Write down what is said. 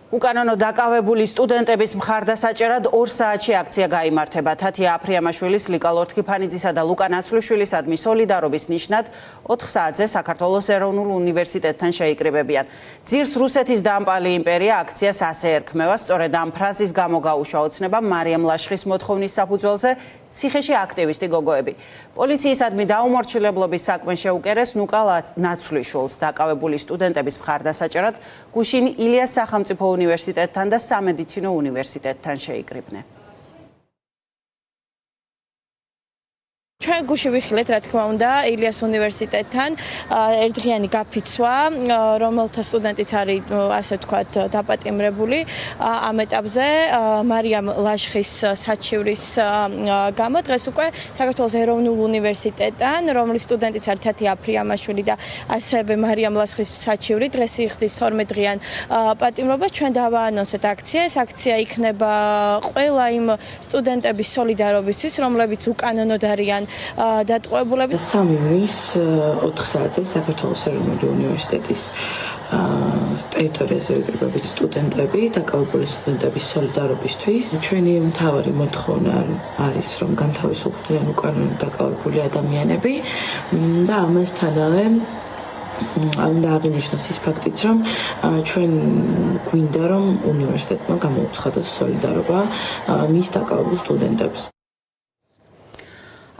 უკანონო დაკავებული სტუდენტების მხარდასაჭერად 2 საათში აქცია გაიმართება. თათია აფრიამაშვილის, ლიკა ლორთქიფანიძისა და ლუკა ნაცვლიშვილისადმი სოლიდარობის ნიშნად 4 საათზე საქართველოს ეროვნულ უნივერსიტეტთან შეიკრიბებიან. ძირს რუსეთის დამპალი იმპერია აქციას ასე ერქმევა. სწორედ ამ ფრაზის გამო გაუშვა ოცნება მარიამ ლაშხის მოთხოვნის საფუძველზე ციხეში აქტივისტი გოგოები. პოლიციისადმი დაუმორჩილებლობის საქმე შეუკერეს ლუკა ნაცვლიშვილს დაკავებული სტუდენტების მხარდასაჭერად გუშინ ილიას სახელმწიფო უნივერსიტეტთან და სამედიცინო უნივერსიტეტთან შეიკრიბნენ. ჩვენ გუში ვიხილეთ, რა თქმა უნდა, ილიას უნივერსიტეტთან ერთდღიანი გაფიცვა, რომელთა სტუდენტიც არის, ასე ვთქვათ, დაპატიმრებული ამ ეტაპზე მარიამ ლაშხის საჩივრის გამო დღეს უკვე საქართველოს ეროვნულ უნივერსიტეტთან, რომლის სტუდენტიც არის თათია აფრიამაშვილი და ასევე მარიამ ლაშხის საჩივრი დღეს იხდის 12-დღიან პატიმრობას. ჩვენ დავაანონსეთ აქცია. ეს აქცია იქნება ყველა იმ სტუდენტების სოლიდარობისთვის, რომლებიც უკანონოდ არიან დატყვევებულები. 3 ივნის 4 საათზე საქართველოს ეროვნული უნივერსიტეტის ტერიტორიაზე ვიკრიბებით სტუდენტები, დაკავებული სტუდენტების სოლიდარობისთვის. ჩვენი მთავარი მოთხოვნა არის, რომ განთავისუფლდნენ უკანონოდ დაკავებული ადამიანები და ამასთანავე უნდა აღინიშნოს ის ფაქტიც, რომ ჩვენ გვინდა, რომ უნივერსიტეტმა გამოუცხადოს სოლიდარობა მის დაკავებულ სტუდენტებს.